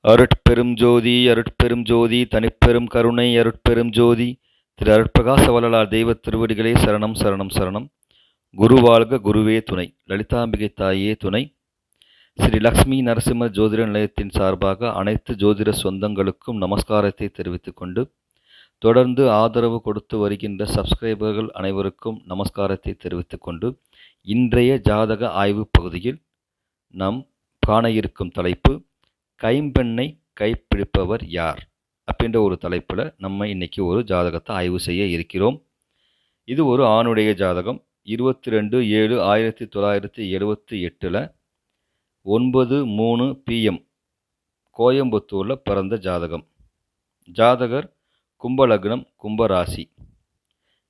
அருட்பெரும் ஜோதி அருட்பெரும் ஜோதி தனிப்பெரும் கருணை அருட்பெரும் ஜோதி திரு அருட்பிரகாச வள்ளலார் தெய்வ திருவடிகளே சரணம் சரணம் சரணம். குருவாழ்க குருவே துணை, லலிதாம்பிகை தாயே துணை. ஸ்ரீ லக்ஷ்மி நரசிம்ம ஜோதிட நிலையத்தின் சார்பாக அனைத்து ஜோதிட சொந்தங்களுக்கும் நமஸ்காரத்தை தெரிவித்துக் கொண்டு, தொடர்ந்து ஆதரவு கொடுத்து வருகின்ற சப்ஸ்கிரைபர்கள் அனைவருக்கும் நமஸ்காரத்தை தெரிவித்துக் கொண்டு, இன்றைய ஜாதக ஆய்வு பகுதியில் நாம் காண இருக்கும் தலைப்பு கைம்பெண்ணை கைப்பிடிப்பவர் யார் அப்படின்ற ஒரு தலைப்பில் நம்ம இன்னைக்கு ஒரு ஜாதகத்தை ஆய்வு செய்ய இருக்கிறோம். இது ஒரு ஆணுடைய ஜாதகம். 22/7/1978 9:03 PM கோயம்புத்தூரில் பிறந்த ஜாதகம். ஜாதகர் கும்பலக்னம், கும்பராசி.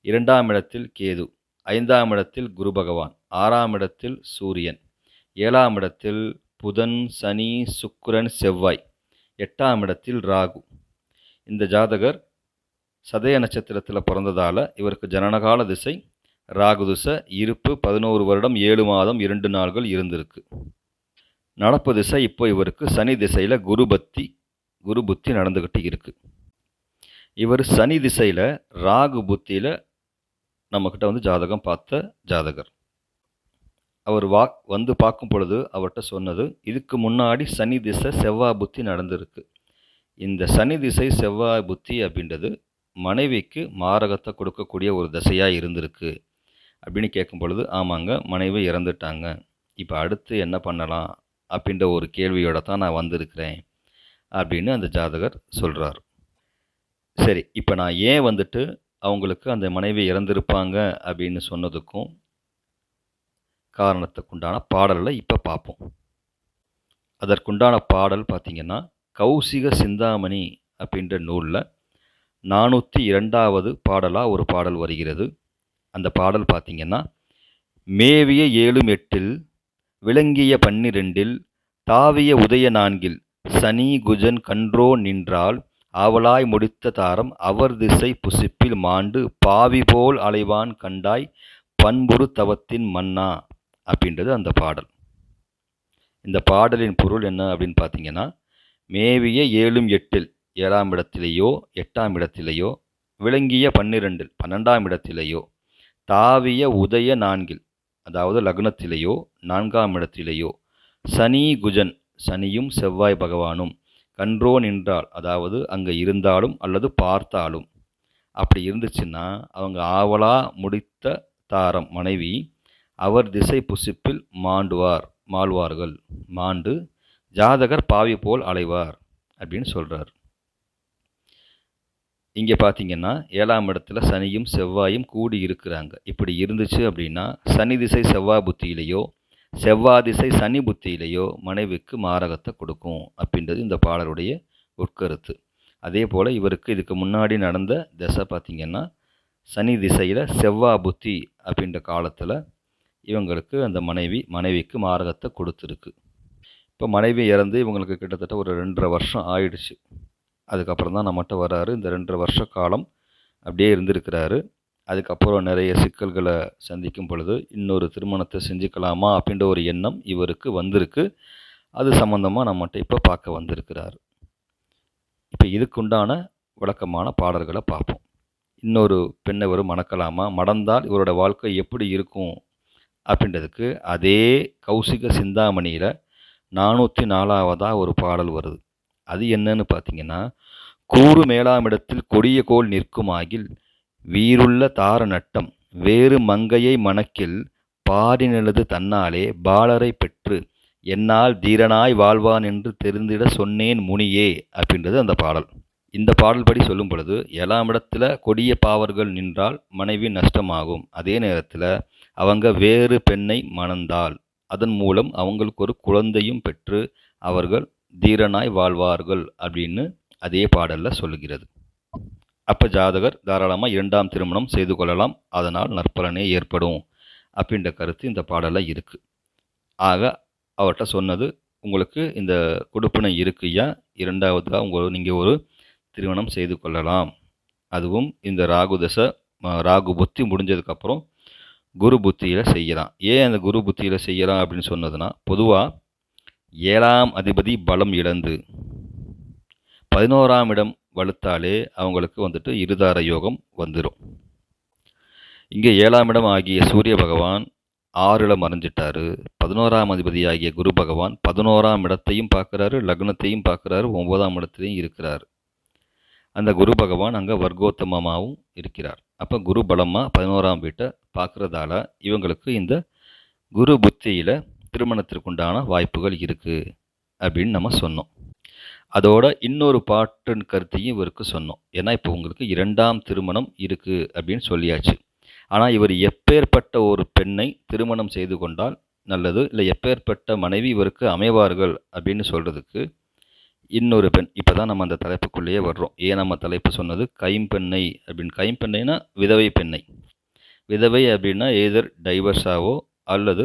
2ஆம் இடத்தில் கேது, 5ஆம் இடத்தில் குரு பகவான், 6ஆம் இடத்தில் சூரியன், 7ஆம் இடத்தில் புதன், சனி, சுக்கிரன், செவ்வாய், 8ஆம் இடத்தில் ராகு. இந்த ஜாதகர் சதய நட்சத்திரத்தில் பிறந்ததால் இவருக்கு ஜனனகால திசை ராகு திசை. இருப்பு 11 வருடம் 7 மாதம் 2 நாள்கள் இருந்திருக்கு. நடப்பு திசை இப்போ இவருக்கு சனி திசையில் குரு புத்தி நடந்துக்கிட்டு இருக்கு. இவர் சனி திசையில் ராகு புத்தியில் நம்மக்கிட்ட ஜாதகம் பார்த்த ஜாதகர். அவர் வந்து பார்க்கும் பொழுது அவர்கிட்ட சொன்னது, இதுக்கு முன்னாடி சனி திசை செவ்வாய் புத்தி நடந்திருக்கு. இந்த சனி திசை செவ்வாய் புத்தி அப்படின்றது மனைவிக்கு மாரகத்தை கொடுக்கக்கூடிய ஒரு திசையாக இருந்திருக்கு அப்படின்னு கேட்கும் பொழுது, ஆமாங்க, மனைவி இறந்துட்டாங்க, இப்போ அடுத்து என்ன பண்ணலாம் அப்படின்ற ஒரு கேள்வியோட தான் நான் வந்திருக்கிறேன் அப்படின்னு அந்த ஜாதகர் சொல்கிறார். சரி, இப்போ நான் ஏன் அவங்களுக்கு அந்த மனைவி இறந்திருப்பாங்க அப்படின்னு சொன்னதுக்கும் காரணத்துக்குண்டான பாடலில் இப்போ பார்ப்போம். அதற்குண்டான பாடல் பார்த்திங்கன்னா கௌசிக சிந்தாமணி அப்படின்ற நூலில் 402வது பாடலாக ஒரு பாடல் வருகிறது. அந்த பாடல் பார்த்திங்கன்னா, மேவிய 7-8 விளங்கிய 12 தாவிய உதய 4 சனி குஜன் கன்றோ நின்றால் ஆவலாய் முடித்த தாரம் அவர் திசை புசிப்பில் மாண்டு பாவி போல் அலைவான் கண்டாய் பண்புறு தவத்தின் மன்னா அப்படின்றது அந்த பாடல். இந்த பாடலின் பொருள் என்ன அப்படின்னு பார்த்தீங்கன்னா, மேவிய 7-8 7ஆம் இடத்திலேயோ 8ஆம் இடத்திலேயோ, விளங்கிய 12 12ஆம் இடத்திலேயோ, தாவிய உதய 4 அதாவது லக்னத்திலேயோ 4ஆம் இடத்திலேயோ, சனி குஜன் சனியும் செவ்வாய் பகவானும் கன்றோ நின்றால் அதாவது அங்கே இருந்தாலும் அல்லது பார்த்தாலும், அப்படி இருந்துச்சுன்னா அவங்க ஆவலா முடித்த தாரம் மனைவி அவர் திசை புசிப்பில் மாழ்வார்கள், மாண்டு ஜாதகர் பாவி போல் அலைவார் அப்படின்னு சொல்கிறார். இங்கே பார்த்தீங்கன்னா 7ஆம் இடத்துல சனியும் செவ்வாயும் கூடி இருக்கிறாங்க. இப்படி இருந்துச்சு அப்படின்னா சனி திசை செவ்வாய் புத்தியிலேயோ செவ்வாய் திசை சனி புத்தியிலேயோ மனைவிக்கு மாரகத்தை கொடுக்கும் அப்படின்றது இந்த பாடலுடைய உட்கருத்து. அதே போல் இவருக்கு இதுக்கு முன்னாடி நடந்த திசை பார்த்திங்கன்னா சனி திசையில் செவ்வாய் புத்தி அப்படின்ற காலத்தில் இவங்களுக்கு அந்த மனைவிக்கு மாரகத்தை கொடுத்துருக்கு. இப்போ மனைவி இறந்து இவங்களுக்கு கிட்டத்தட்ட ஒரு 2.5 வருஷம் ஆயிடுச்சு. அதுக்கப்புறம் தான் நம்மகிட்ட வராரு. இந்த 2.5 வருஷ காலம் அப்படியே இருந்திருக்கிறாரு. அதுக்கப்புறம் நிறைய சிக்கல்களை சந்திக்கும் பொழுது இன்னொரு திருமணத்தை செஞ்சுக்கலாமா அப்படின்ற ஒரு எண்ணம் இவருக்கு வந்திருக்கு. அது சம்மந்தமாக நம்மகிட்ட இப்போ பார்க்க வந்திருக்கிறாரு. இப்போ இதுக்குண்டான விளக்கமான பாடல்களை பார்ப்போம். இன்னொரு பெண்ணை இவர் மணக்கலாமா, மணந்தால் இவரோட வாழ்க்கை எப்படி இருக்கும் அப்படின்றதுக்கு அதே கௌசிக சிந்தாமணியில் 404வது ஒரு பாடல் வருது. அது என்னன்னு பார்த்தீங்கன்னா, கூறு மேலாம் இடத்தில் கொடிய கோல் நிற்குமாகில் வீருள்ள தார நட்டம் வேறு மங்கையை மணக்கில் பாரினெழுது தன்னாலே பாலரை பெற்று என்னால் தீரனாய் வாழ்வான் என்று தெரிந்திட சொன்னேன் முனியே அப்படின்றது அந்த பாடல். இந்த பாடல் படி சொல்லும் பொழுது 7ஆம் இடத்துல கொடிய பாவர்கள் நின்றால் மனைவி நஷ்டமாகும். அதே நேரத்தில் அவங்க வேறு பெண்ணை மணந்தால் அதன் மூலம் அவங்களுக்கு ஒரு குழந்தையும் பெற்று அவர்கள் தீரனாய் வாழ்வார்கள் அப்படின்னு அதே பாடலில் சொல்லுகிறது. அப்போ ஜாதகர் தாராளமாக 2ஆம் திருமணம் செய்து கொள்ளலாம், அதனால் நற்பலனே ஏற்படும் அப்படின்ற கருத்து இந்த பாடலில் இருக்குது. ஆக அவர்கிட்ட சொன்னது, உங்களுக்கு இந்த கொடுப்பினை இருக்குயா, 2ஆவதாக நீங்கள் ஒரு திருமணம் செய்து கொள்ளலாம். அதுவும் இந்த ராகு புத்தி முடிஞ்சதுக்கப்புறம் குரு புத்தியில் செய்யலாம். ஏன் அந்த குரு புத்தியில் செய்யலாம் அப்படின்னு சொன்னதுன்னா, பொதுவாக 7ஆம் அதிபதி பலம் இழந்து 11ஆம் இடம் வலுத்தாலே அவங்களுக்கு வந்துட்டு இருதார யோகம் வந்துடும். இங்கே 7ஆம் இடம் ஆகிய சூரிய பகவான் 6ல் மறைஞ்சிட்டாரு. 11ஆம் அதிபதி ஆகிய குரு பகவான் 11ஆம் இடத்தையும் பார்க்குறாரு, லக்னத்தையும் பார்க்குறாரு, 9ஆம் இடத்துலையும் இருக்கிறார். அந்த குரு பகவான் அங்கே வர்க்கோத்தமமாகவும் இருக்கிறார். அப்போ குரு பலமாக 11ஆம் வீட்டை பார்க்குறதால இவங்களுக்கு இந்த குரு புத்தியில் திருமணத்திற்குண்டான வாய்ப்புகள் இருக்குது அப்படின்னு நம்ம சொன்னோம். அதோட இன்னொரு பாட்டின் கருத்தையும் இவருக்கு சொன்னோம். ஏன்னா இப்போ உங்களுக்கு 2ஆம் திருமணம் இருக்குது அப்படின்னு சொல்லியாச்சு. ஆனால் இவர் எப்பேற்பட்ட ஒரு பெண்ணை திருமணம் செய்து கொண்டால் நல்லது, இல்லை எப்பேற்பட்ட மனைவி இவருக்கு அமைவார்கள் அப்படின்னு சொல்கிறதுக்கு இன்னொரு பெண். இப்போ தான் நம்ம அந்த தலைப்புக்குள்ளேயே வர்றோம். ஏன் நம்ம தலைப்பு சொன்னது கைம்பெண்ணை அப்படின்னு. கைம்பெண்ணைனா விதவை பெண்ணை. விதவை அப்படின்னா ஏதர் டைவர்ஸாவோ அல்லது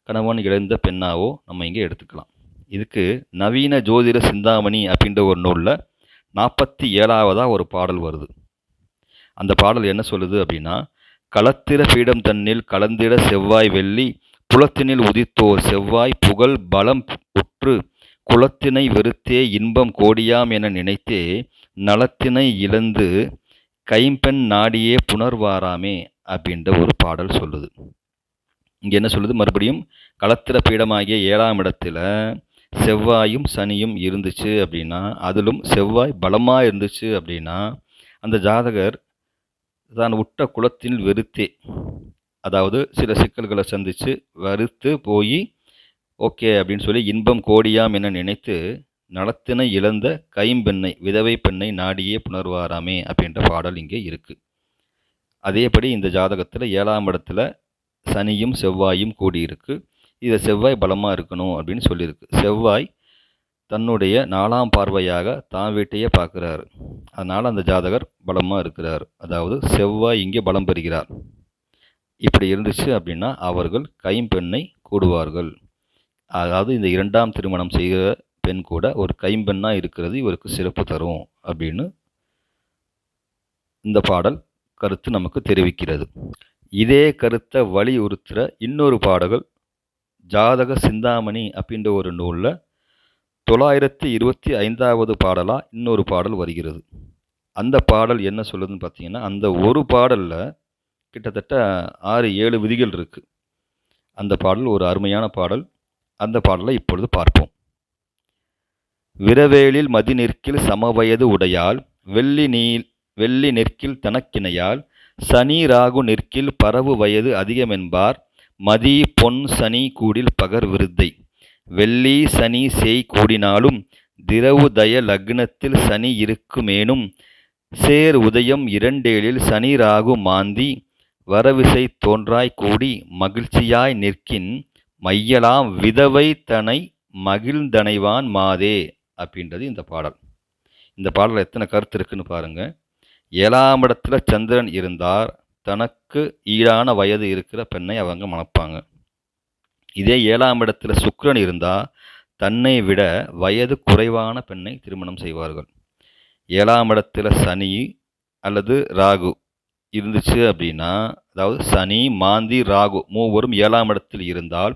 கணவன் இழந்த பெண்ணாவோ நம்ம இங்கே எடுத்துக்கலாம். இதுக்கு நவீன ஜோதிட சிந்தாமணி அப்படின்ற ஒரு நூலில் 47ஆவதாக ஒரு பாடல் வருது. அந்த பாடல் என்ன சொல்லுது அப்படின்னா, களத்திர பீடம் தன்னில் கலந்திட செவ்வாய் வெள்ளி புலத்தினில் உதித்தோர் செவ்வாய் புகழ் பலம் உற்று குலத்தினை வெறுத்தே இன்பம் கோடியாம் என நினைத்தே நலத்தினை இழந்து கைம்பெண் நாடியே புணர்வாராமே அப்படின்ற ஒரு பாடல் சொல்லுது. இங்கே என்ன சொல்லுது, மறுபடியும் களத்திர பீடமாகிய 7ஆம் இடத்துல செவ்வாயும் சனியும் இருந்துச்சு அப்படின்னா, அதிலும் செவ்வாய் பலமாக இருந்துச்சு அப்படின்னா, அந்த ஜாதகர் தான் உற்ற குலத்தில் வெறுத்தே, அதாவது சில சிக்கல்களை சந்தித்து வெறுத்து போய் ஓகே அப்படின்னு சொல்லி இன்பம் கோடியாம் என நினைத்து நலத்தினை இழந்த கைம்பெண்ணை விதவை பெண்ணை நாடியே புணர்வாராமே அப்படின்ற பாடல் இங்கே இருக்குது. அதேபடி இந்த ஜாதகத்தில் 7ஆம் இடத்துல சனியும் செவ்வாயும் கூடியிருக்கு. இதை செவ்வாய் பலமாக இருக்கணும் அப்படின்னு சொல்லியிருக்கு. செவ்வாய் தன்னுடைய 4ஆம் பார்வையாக தான் வீட்டையே பார்க்குறாரு. அதனால் அந்த ஜாதகர் பலமாக இருக்கிறார். அதாவது செவ்வாய் இங்கே பலம் பெறுகிறார். இப்படி இருந்துச்சு அப்படின்னா அவர்கள் கைம்பெண்ணை கூடுவார்கள். அதாவது இந்த 2ஆம் திருமணம் செய்கிற பெண் கூட ஒரு கைம்பெண்ணாக இருக்கிறது இவருக்கு சிறப்பு தரும் அப்படின்னு இந்த பாடல் கருத்து நமக்கு தெரிவிக்கிறது. இதே கருத்தை வலியுறுத்துகிற இன்னொரு பாடல்கள் ஜாதக சிந்தாமணி அப்படின்ற ஒரு நூலில் 925ஆவது பாடலாக இன்னொரு பாடல் வருகிறது. அந்த பாடல் என்ன சொல்லுதுன்னு பார்த்தீங்கன்னா, அந்த ஒரு பாடலில் கிட்டத்தட்ட 6-7 விதிகள் இருக்குது. அந்த பாடல் ஒரு அருமையான பாடல். அந்த பாடலை இப்பொழுது பார்ப்போம். விரவேலில் மதி நிற்கில் சமவயது உடையால் வெள்ளி நிற்கில் தனக்கிணையால் சனி ராகு நிற்கில் பரவு வயது அதிகமென்பார் மதி பொன் சனி கூடில் பகர் விருத்தை வெள்ளி சனி செய் கூடினாலும் திரவுதய லக்னத்தில் சனி இருக்குமேனும் சேர் உதயம் 2 சனி ராகு மாந்தி வரவிசை தோன்றாய் கூடி மகிழ்ச்சியாய் நிற்கின் மையலாம் விதவை தனை மகிழ்ந்தனைவான் மாதே அப்படின்றது இந்த பாடல். இந்த பாடலில் எத்தனை கருத்து இருக்குன்னு பாருங்க. 7ஆம் இடத்துல சந்திரன் இருந்தார், தனக்கு ஈடான வயது இருக்கிற பெண்ணை அவங்க மணப்பாங்க. இதே 7ஆம் இடத்துல சுக்கிரன் இருந்தால் தன்னை விட வயது குறைவான பெண்ணை திருமணம் செய்வார்கள். 7ஆம் இடத்துல சனி அல்லது ராகு இருந்துச்சு அப்படின்னா, அதாவது சனி மாந்தி ராகு மூவரும் 7ஆம் இடத்தில் இருந்தால்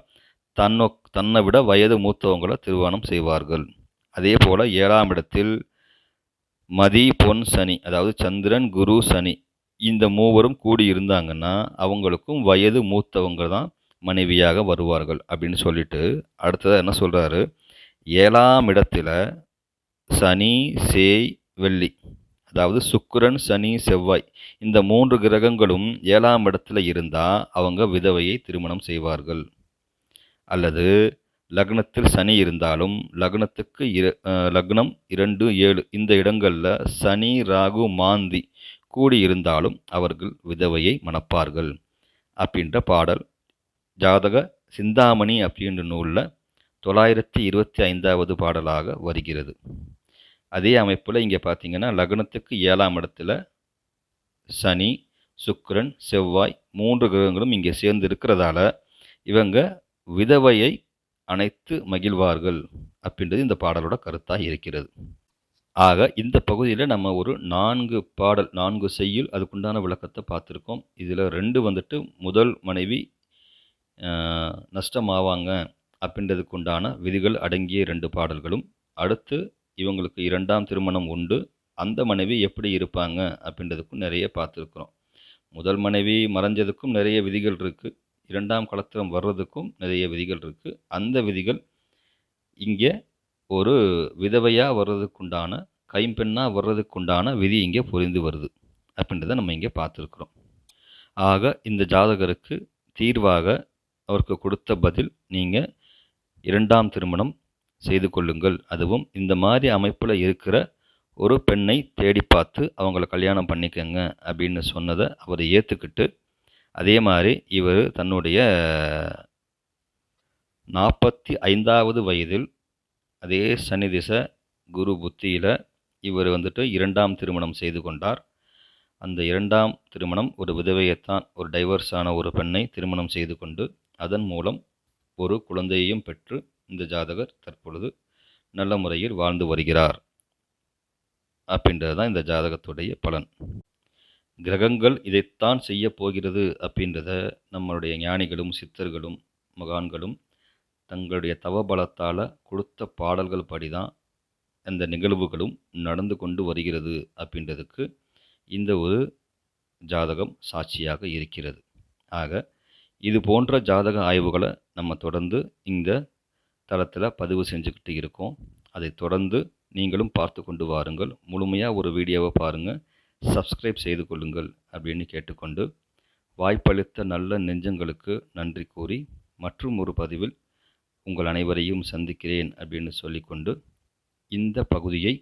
தன்னை விட வயது மூத்தவங்களை திருமணம் செய்வார்கள். அதே போல் 7ஆம் இடத்தில் மதி பொன் சனி, அதாவது சந்திரன் குரு சனி, இந்த மூவரும் கூடி இருந்தாங்கன்னா அவங்களுக்கும் வயது மூத்தவங்க தான் மனைவியாக வருவார்கள் அப்படின்னு சொல்லிட்டு அடுத்ததாக என்ன சொல்கிறாரு, 7ஆம் இடத்துல சனி சேய் வெள்ளி, அதாவது சுக்கிரன் சனி செவ்வாய், இந்த 3 கிரகங்களும் 7ஆம் இடத்துல இருந்தால் அவங்க விதவையை திருமணம் செய்வார்கள். அல்லது லக்னத்தில் சனி இருந்தாலும் லக்னத்துக்கு லக்னம் 2, 7 இந்த இடங்களில் சனி ராகு மாந்தி கூடி இருந்தாலும் அவர்கள் விதவையை மணப்பார்கள் அப்படின்ற பாடல் ஜாதக சிந்தாமணி அப்படின்ற நூலில் 925ஆவது பாடலாக வருகிறது. அதே அமைப்பில் இங்கே பார்த்தீங்கன்னா லக்னத்துக்கு 7ஆம் இடத்துல சனி சுக்கிரன் செவ்வாய் 3 கிரகங்களும் இங்கே சேர்ந்து இருக்கிறதால இவங்க விதவையை அனைத்து மகிழ்வார்கள் அப்படின்றது இந்த பாடலோட கருத்தாக இருக்கிறது. ஆக இந்த பகுதியில் நம்ம ஒரு 4 செய்யுள் அதுக்குண்டான விளக்கத்தை பார்த்துருக்கோம். இதில் 2 வந்துட்டு முதல் மனைவி நஷ்டமாவாங்க அப்படின்றதுக்குண்டான விதிகள் அடங்கிய 2 பாடல்களும், அடுத்து இவங்களுக்கு 2ஆம் திருமணம் உண்டு. அந்த மனைவி எப்படி இருப்பாங்க அப்படின்றதுக்கும் நிறைய பார்த்துருக்குறோம். முதல் மனைவி மறைஞ்சதுக்கும் நிறைய விதிகள் இருக்குது. 2ஆம் கலத்திரம் வர்றதுக்கும் நிறைய விதிகள் இருக்குது. அந்த விதிகள் இங்கே ஒரு விதவையாக வர்றதுக்குண்டான, கைம்பெண்ணாக வர்றதுக்குண்டான விதி இங்கே புரிந்து வருது அப்படின்றத நம்ம இங்கே பார்த்துருக்குறோம். ஆக இந்த ஜாதகருக்கு தீர்வாக அவருக்கு கொடுத்த பதில், நீங்கள் 2ஆம் திருமணம் செய்து கொள்ளுங்கள். அதுவும் இந்த மாதிரி அமைப்பில் இருக்கிற ஒரு பெண்ணை தேடி பார்த்து அவங்கள கல்யாணம் பண்ணிக்கங்க அப்படின்னு சொன்னதை அவர் ஏற்றுக்கிட்டு, அதே மாதிரி இவர் தன்னுடைய 45வது வயதில் அதே சனி திசை குரு புத்தியில் இவர் வந்துட்டு 2ஆம் திருமணம் செய்து கொண்டார். அந்த 2ஆம் திருமணம் ஒரு விதவையைத்தான், ஒரு டைவர்ஸ் ஆன ஒரு பெண்ணை திருமணம் செய்து கொண்டு அதன் மூலம் ஒரு குழந்தையையும் பெற்று இந்த ஜாதகர் தற்பொழுது நல்ல முறையில் வாழ்ந்து வருகிறார் அப்படின்றது தான் இந்த ஜாதகத்துடைய பலன். கிரகங்கள் இதைத்தான் செய்ய போகிறது அப்படின்றத நம்மளுடைய ஞானிகளும் சித்தர்களும் மகான்களும் தங்களுடைய தவபலத்தால் கொடுத்த பாடல்கள் படி தான் அந்த நிகழ்வுகளும் நடந்து கொண்டு வருகிறது அப்படின்றதுக்கு இந்த ஒரு ஜாதகம் சாட்சியாக இருக்கிறது. ஆக இது போன்ற ஜாதக ஆய்வுகளை நம்ம தொடர்ந்து இந்த தளத்தில் பதிவு செஞ்சுக்கிட்டு இருக்கோம். அதை தொடர்ந்து நீங்களும் பார்த்து கொண்டு வாருங்கள். முழுமையாக ஒரு வீடியோவை பாருங்கள், சப்ஸ்கிரைப் செய்து கொள்ளுங்கள் அப்படின்னு கேட்டுக்கொண்டு, வாய்ப்பளித்த நல்ல நெஞ்சங்களுக்கு நன்றி கூறி மற்றும் ஒரு பதிவில் உங்கள் அனைவரையும் சந்திக்கிறேன் அப்படின்னு சொல்லிக்கொண்டு இந்த பகுதியை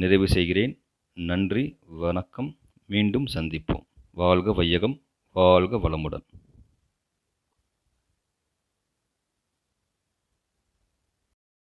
நிறைவு செய்கிறேன். நன்றி, வணக்கம். மீண்டும் சந்திப்போம். வாழ்க வையகம், வாழ்க வளமுடன்.